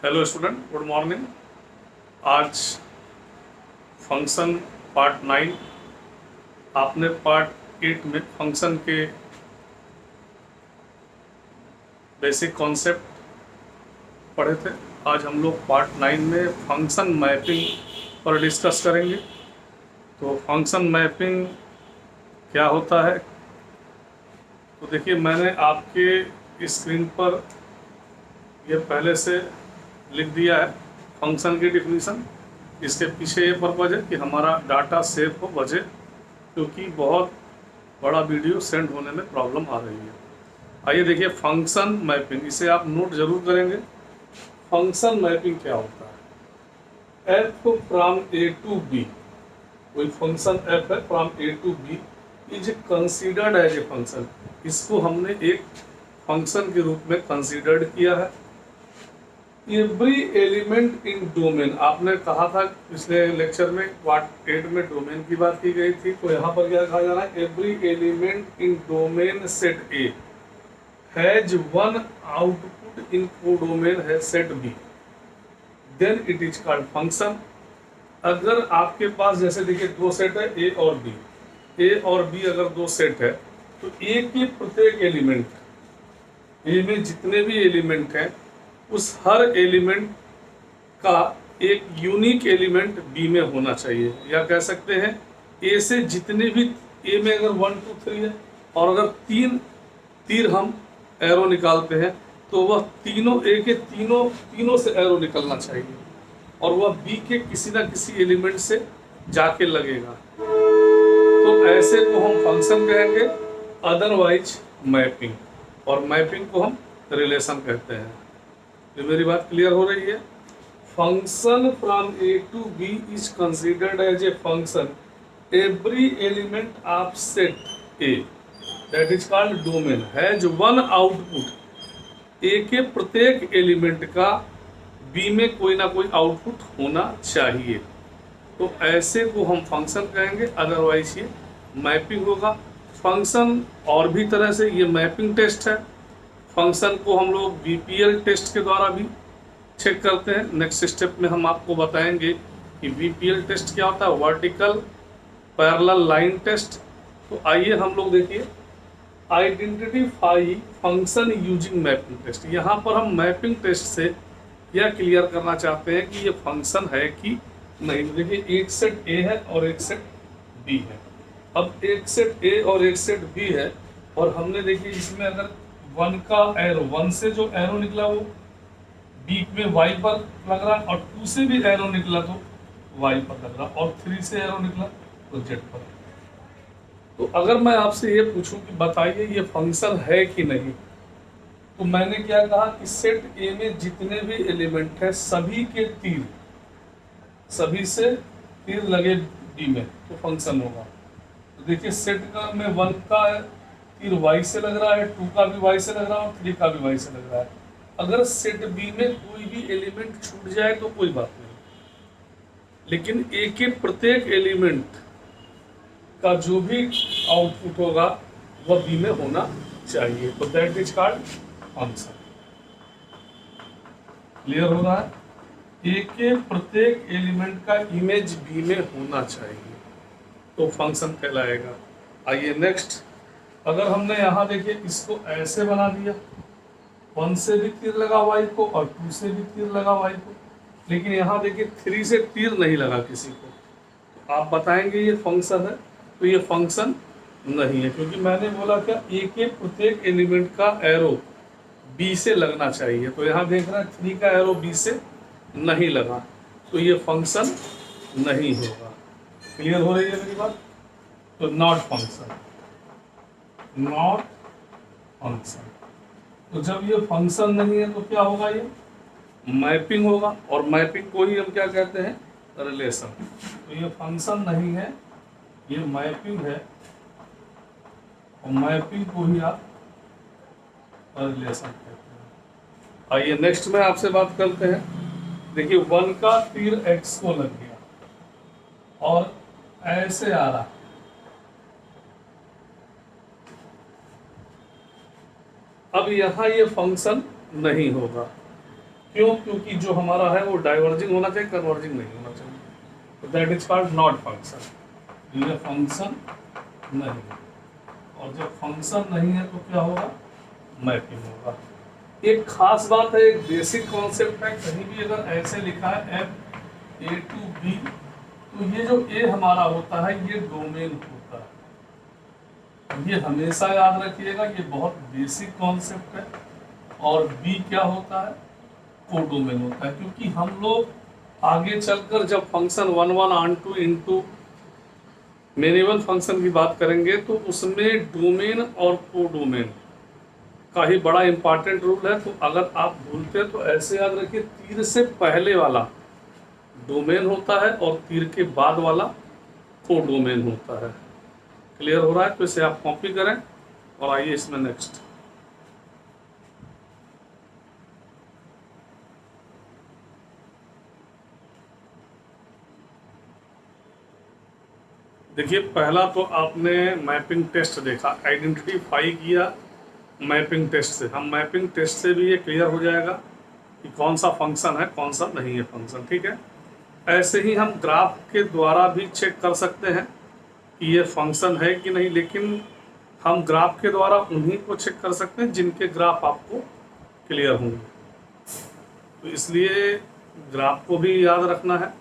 Hello student, good morning. आज function part 9, आपने part 8 में फंक्शन के बेसिक कॉन्सेप्ट पढ़े थे। आज हम लोग पार्ट 9 में फंक्शन मैपिंग पर डिस्कस करेंगे। तो फंक्शन मैपिंग क्या होता है, तो देखिए मैंने आपके स्क्रीन पर ये पहले से लिख दिया है फंक्शन की डिफिनीशन। इसके पीछे ये पर्पज है कि हमारा डाटा सेव हो बचे, क्योंकि बहुत बड़ा वीडियो सेंड होने में प्रॉब्लम आ रही है। आइए देखिए फंक्शन मैपिंग, इसे आप नोट जरूर करेंगे। फंक्शन मैपिंग क्या होता है? F from A to B, कोई फंक्शन एफ है from A to B is considered as a function. इसको हमने एक फंक्शन के रूप में कंसीडर्ड किया है। एवरी एलिमेंट इन डोमेन, आपने कहा था पिछले लेक्चर में पार्ट 8 में डोमेन की बात की गई थी, तो यहाँ पर क्या कहा जा रहा है? Every element in domain set A has one output in codomain है set B, then it is called function. अगर आपके पास जैसे देखिए दो सेट है ए और बी, ए और बी अगर दो सेट है तो ए के प्रत्येक एलिमेंट, ए में जितने भी एलिमेंट हैं उस हर एलिमेंट का एक यूनिक एलिमेंट बी में होना चाहिए, या कह सकते हैं ए से जितने भी, ए में अगर 1 2 3 है और अगर 3 तीर हम एरो निकालते हैं तो वह तीनों ए के तीनों से एरो निकलना चाहिए और वह बी के किसी ना किसी एलिमेंट से जाके लगेगा। तो ऐसे को हम फंक्शन कहेंगे, अदरवाइज मैपिंग, और मैपिंग को हम रिलेशन कहते हैं। ये मेरी बात क्लियर हो रही है? Function from A to B is considered as a function every element of set A that is called domain has one output. A के प्रत्येक एलिमेंट का बी में कोई ना कोई आउटपुट होना चाहिए, तो ऐसे को हम फंक्शन कहेंगे, अदरवाइज ये मैपिंग होगा। फंक्शन और भी तरह से, ये मैपिंग टेस्ट है। फंक्शन को हम लोग बीपीएल टेस्ट के द्वारा भी चेक करते हैं। नेक्स्ट स्टेप में हम आपको बताएंगे कि बीपीएल टेस्ट क्या होता है, वर्टिकल पैरेलल लाइन टेस्ट। तो आइए हम लोग देखिए, identify function using mapping test. यहाँ पर हम मैपिंग टेस्ट से यह क्लियर करना चाहते हैं कि ये फंक्शन है कि नहीं। देखिए एक सेट ए है और एक सेट बी है। अब एक सेट ए और एक सेट बी है और हमने देखिए इसमें अगर 1 का एरो, 1 से जो एरो निकला वो बी में y पर लग रहा है, और 2 से भी एरो निकला तो y पर लग रहा, और 3 से एरो निकला तो z पर। तो अगर मैं आपसे ये पूछूं कि बताइए ये फंक्शन है कि नहीं, तो मैंने क्या कहा कि सेट ए में जितने भी एलिमेंट हैं सभी के तीर, सभी से तीर लगे बी में तो फंक्शन होगा। तो देखिए सेट का में 1 का तीर y से लग रहा है, 2 का भी y से लग रहा है और 3 का भी y से लग रहा है। अगर सेट बी में कोई भी एलिमेंट छूट जाए तो कोई बात नहीं, लेकिन ए के प्रत्येक एलिमेंट का जो भी आउटपुट होगा वह बी में होना चाहिए, तो that is called function. Clear हो रहा है? ए के प्रत्येक एलिमेंट का इमेज बी में होना चाहिए तो फंक्शन कहलाएगा। आइए नेक्स्ट, अगर हमने यहाँ देखिए इसको ऐसे बना दिया, 1 से भी तीर लगा y को और 2 से भी तीर लगा y को, लेकिन यहाँ देखिए 3 से तीर नहीं लगा किसी को, तो आप बताएंगे ये फंक्शन है? तो ये फंक्शन नहीं है, क्योंकि मैंने बोला क्या, ए के प्रत्येक एलिमेंट का एरो बी से लगना चाहिए। तो यहाँ देख रहा है 3 का एरो बी से नहीं लगा, तो ये फंक्शन नहीं होगा। क्लियर हो रही है मेरी बात? तो नॉट फंक्शन, नॉट फंक्शन। तो जब ये फंक्शन नहीं है तो क्या होगा? ये मैपिंग होगा, और मैपिंग को ही हम क्या कहते हैं? रिलेशन। तो ये फंक्शन नहीं है, ये मैपिंग है, और मैपिंग को ही आप रिलेशन कहते हैं। आइए नेक्स्ट में आपसे बात करते हैं। देखिए 1 का तीर x को लग गया और ऐसे आ रहा, अब यहाँ ये फंक्शन नहीं होगा, क्यों? क्योंकि जो हमारा है वो डाइवर्जिंग होना चाहिए, कन्वर्जिंग नहीं होना चाहिए। तो that is called not function. ये फंक्शन नहीं है, और जब फंक्शन नहीं है तो क्या होगा? मैपिंग होगा। एक खास बात है, एक बेसिक कॉन्सेप्ट है, कहीं भी अगर ऐसे लिखा है एफ ए टू बी, तो ये जो ए हमारा होता है ये डोमेन होता है। ये हमेशा याद रखिएगा, ये बहुत बेसिक कॉन्सेप्ट है। और बी क्या होता है? कोडोमेन होता है। क्योंकि हम लोग आगे चलकर जब फंक्शन 1 1 ऑन टू इनटू मेनिबल फंक्शन की बात करेंगे तो उसमें डोमेन और कोडोमेन का ही बड़ा इंपॉर्टेंट रोल है। तो अगर आप भूलते हैं तो ऐसे याद रखिए, तीर से पहले वाला डोमेन होता है और तीर के बाद वाला कोडोमेन होता है। क्लियर हो रहा है? तो इसे आप कॉपी करें और आइए इसमें नेक्स्ट। देखिए, पहला तो आपने मैपिंग टेस्ट देखा, आइडेंटिफाई किया मैपिंग टेस्ट से। हम मैपिंग टेस्ट से भी ये क्लियर हो जाएगा कि कौन सा फंक्शन है, कौन सा नहीं है फंक्शन। ठीक है, ऐसे ही हम ग्राफ के द्वारा भी चेक कर सकते हैं कि ये फंक्शन है कि नहीं, लेकिन हम ग्राफ के द्वारा उन्हीं को चेक कर सकते हैं जिनके ग्राफ आपको क्लियर होंगे। तो इसलिए ग्राफ को भी याद रखना है।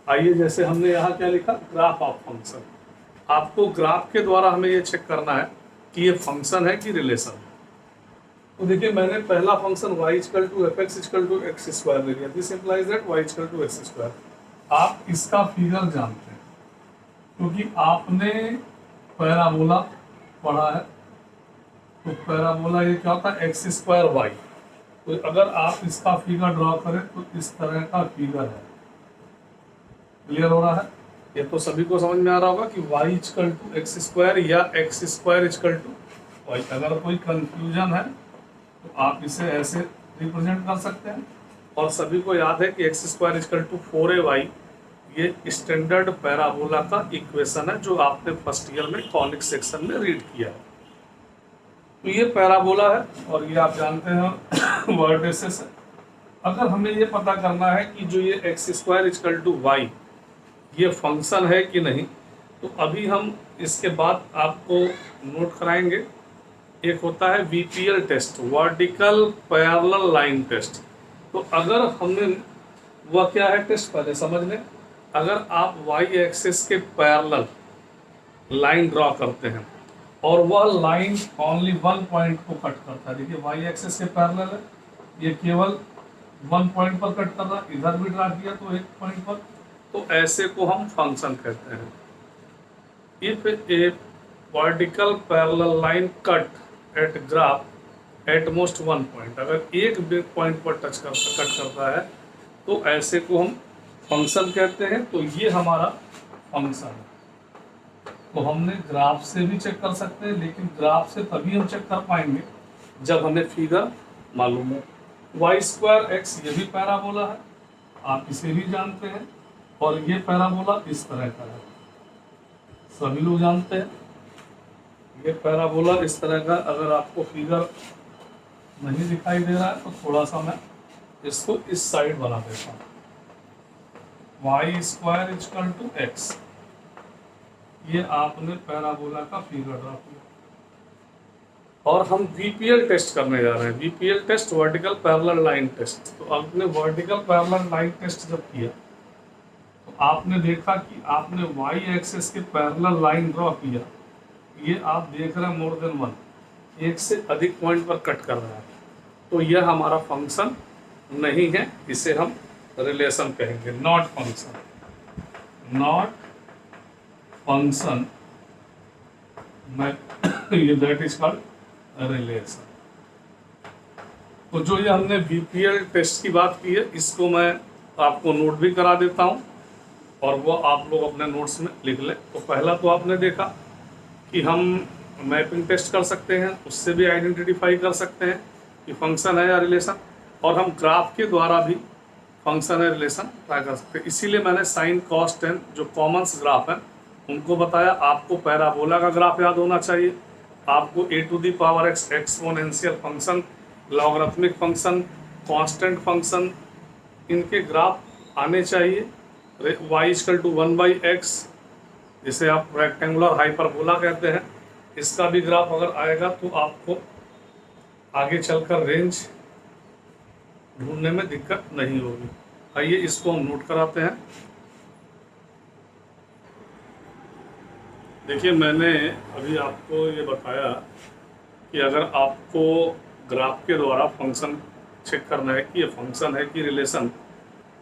आइए, जैसे हमने यहाँ क्या लिखा, ग्राफ ऑफ फंक्शन। आपको ग्राफ के द्वारा हमें ये चेक करना है कि ये फंक्शन है कि रिलेशन है। तो देखिए, मैंने पहला function y equal to F X equal to x square ले लिया। This implies that y equal to x square. आप इसका फिगर जानते हैं क्योंकि आपने पैराबोला पढ़ा है। तो पैराबोला ये क्या होता है? X square Y. तो अगर आप इसका फिगर ड्रॉ करें तो इस तरह का फिगर है। क्लियर हो रहा है? ये तो सभी को समझ में आ रहा होगा कि y equal to x square या x square equal to y. अगर कोई कंफ्यूजन है तो आप इसे ऐसे रिप्रेजेंट कर सकते हैं। और सभी को याद है कि x square equal to 4ay ये स्टैंडर्ड पैराबोला का इक्वेशन है जो आपने फर्स्ट ईयर में कॉनिक सेक्शन में रीड किया है। तो ये पैराबोला है और ये आप जानते हैं वर्टिसेस है। अगर हमें ये पता करना है कि जो ये X square equal to Y ये फंक्शन है कि नहीं, तो अभी हम इसके बाद आपको नोट कराएंगे। एक होता है VPL test, vertical parallel line test. तो अगर हमने वह क्या है टेस्ट पहले समझ लें। अगर आप वाई एक्सिस के पैरेलल लाइन ड्रॉ करते हैं और वह लाइन ओनली वन पॉइंट को कट करता है, देखिए वाई एक्सिस के पैरेलल है, ये केवल वन पॉइंट पर कट कर रहा, इधर भी ड्रा किया तो एक पॉइंट पर, तो ऐसे को हम फंक्शन कहते हैं। If a vertical parallel line cut at graph at most one point, अगर एक बिग पॉइंट पर कट करता है तो ऐसे को हम फंक्शन कहते हैं। तो ये हमारा फंक्शन है। तो हमने ग्राफ से भी चेक कर सकते हैं, लेकिन ग्राफ से तभी हम चेक कर पाएंगे जब हमें फिगर मालूम हो। वाई स्क्वायर एक्स ये भी पैराबोला है, आप इसे भी जानते हैं। और ये पैराबोला इस तरह का है, सभी लोग जानते हैं। ये पैराबोला इस तरह का, अगर आपको फिगर नहीं दिखाई दे रहा है तो थोड़ा सा मैं इसको इस साइड बना देता हूँ। Y square equal to X, ये आपने पैराबोला का फिगर ड्रा किया। और हम वीपीएल टेस्ट करने जा रहे हैं। VPL test, vertical parallel line test. तो आपने वर्टिकल पैरेलल लाइन टेस्ट जब किया तो आपने देखा कि आपने वाई एक्सिस के पैरेलल लाइन ड्रॉ किया, ये आप देख रहे हैं मोर देन वन, एक से अधिक पॉइंट पर कट कर रहा है, तो यह हमारा फंक्शन नहीं है, इसे हम रिलेशन कहेंगे, नॉट फंक्शन। नॉट फंक्शन ये दैट इज कॉल्ड रिलेशन। तो जो ये हमने वीपीएल टेस्ट की बात की है, इसको मैं आपको नोट भी करा देता हूँ और वो आप लोग अपने नोट्स में लिख लें। तो पहला तो आपने देखा कि हम मैपिंग टेस्ट कर सकते हैं, उससे भी आइडेंटिफाई कर सकते हैं कि फंक्शन है या रिलेशन, और हम ग्राफ के द्वारा भी फंक्शन है रिलेशन ट्राई कर सकते हैं। इसीलिए मैंने साइन कॉस टेन जो कॉमन्स ग्राफ हैं उनको बताया। आपको पैराबोला का ग्राफ याद होना चाहिए, आपको a to the power x exponential function, logarithmic function, constant function इनके ग्राफ आने चाहिए। y इक्वल टू 1/x, जिसे आप रेक्टेंगुलर हाइपरबोला कहते हैं, इसका भी ग्राफ अगर आएगा तो आपको आगे चलकर रेंज ढूंढने में दिक्कत नहीं होगी। आइए इसको हम नोट कराते हैं। देखिए, मैंने अभी आपको ये बताया कि अगर आपको ग्राफ के द्वारा फंक्शन चेक करना है कि ये फंक्शन है कि रिलेशन,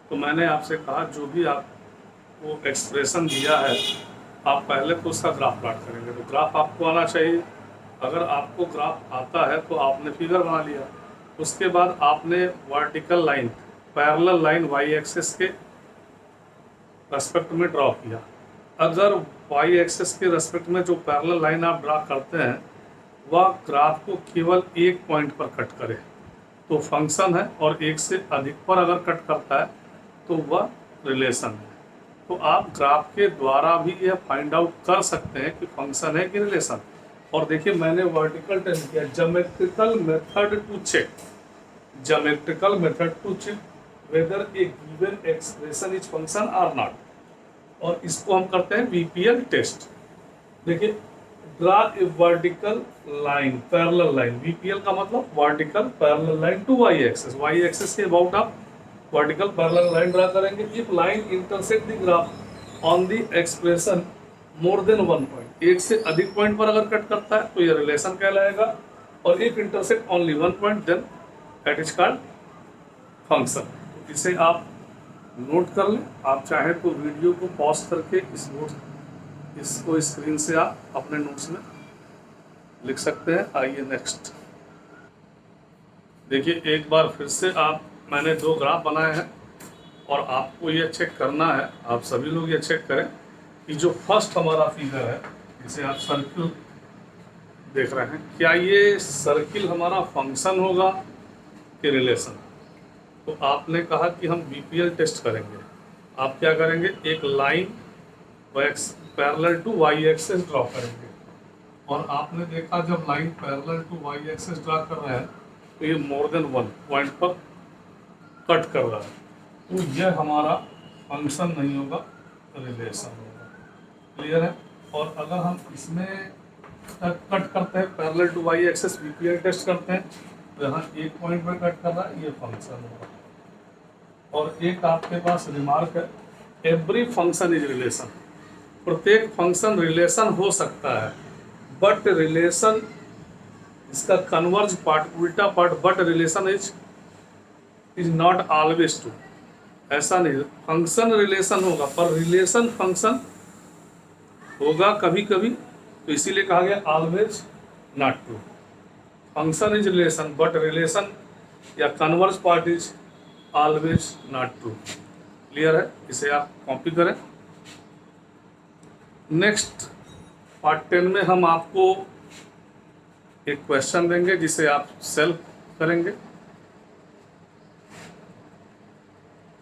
तो मैंने आपसे कहा जो भी आपको एक्सप्रेशन दिया है आप पहले तो उसका ग्राफ प्लॉट करेंगे। तो ग्राफ आपको आना चाहिए। अगर आपको ग्राफ आता है तो आपने फिगर बना लिया। उसके बाद आपने vertical line, parallel line Y axis के रेस्पेक्ट में ड्रॉ किया। अगर वाई एक्सिस के रेस्पेक्ट में जो पैरेलल लाइन आप ड्रा करते हैं वह ग्राफ को केवल एक पॉइंट पर कट करे तो फंक्शन है, और एक से अधिक पर अगर कट करता है तो वह रिलेशन है। तो आप ग्राफ के द्वारा भी यह फाइंड आउट कर सकते हैं कि फंक्शन है कि रिलेशन। और देखिए, मैंने वर्टिकल टेन किया, geometrical method to check, geometrical method to check whether a given expression is function or not, और इसको हम करते हैं वीपीएल टेस्ट। देखिए, draw a vertical line, parallel line, VPL का मतलब vertical parallel line to Y axis, Y axis के about आप वर्टिकल पैरेलल लाइन ड्रा करेंगे। If line intersect the graph on the expression more than one point, एक से अधिक point पर अगर कट करता है तो ये रिलेशन कहलाएगा, और if intersect only one point then that is called function. तो इसे आप नोट कर लें। आप चाहे तो वीडियो को पॉज करके इसको स्क्रीन से आप अपने नोट्स में लिख सकते हैं। आइए नेक्स्ट देखिए, एक बार फिर से मैंने दो ग्राफ बनाए हैं और आपको ये चेक करना है, आप सभी लोग ये चेक करें कि जो फर्स्ट हमारा फिगर है जिसे आप सर्किल देख रहे हैं, क्या ये सर्किल हमारा फंक्शन होगा कि रिलेशन। तो आपने कहा कि हम बीपीएल टेस्ट करेंगे। आप क्या करेंगे, एक line parallel to Y axis draw करेंगे, और आपने देखा जब line parallel to Y axis draw कर रहे हैं तो ये मोर देन वन पॉइंट पर कट कर रहा है, तो यह हमारा फंक्शन नहीं होगा, रिलेशन होगा। क्लियर है। और अगर हम इसमें कट करते हैं parallel to Y axis, BPL test करते हैं, तो यहाँ एक पॉइंट पर कट कर रहा है, ये फंक्शन होगा। और एक आपके पास रिमार्क है, एवरी फंक्शन इज रिलेशन, प्रत्येक फंक्शन रिलेशन हो सकता है, बट रिलेशन इसका कन्वर्ज पार्ट, उल्टा part, but relation is not always true. ऐसा नहीं, फंक्शन रिलेशन होगा पर रिलेशन फंक्शन होगा कभी कभी, तो इसीलिए कहा गया always not true. Function is relation but relation या converse part is always not true. Clear है। इसे आप कॉपी करें। नेक्स्ट पार्ट 10 में हम आपको एक क्वेश्चन देंगे जिसे आप सेल्फ करेंगे।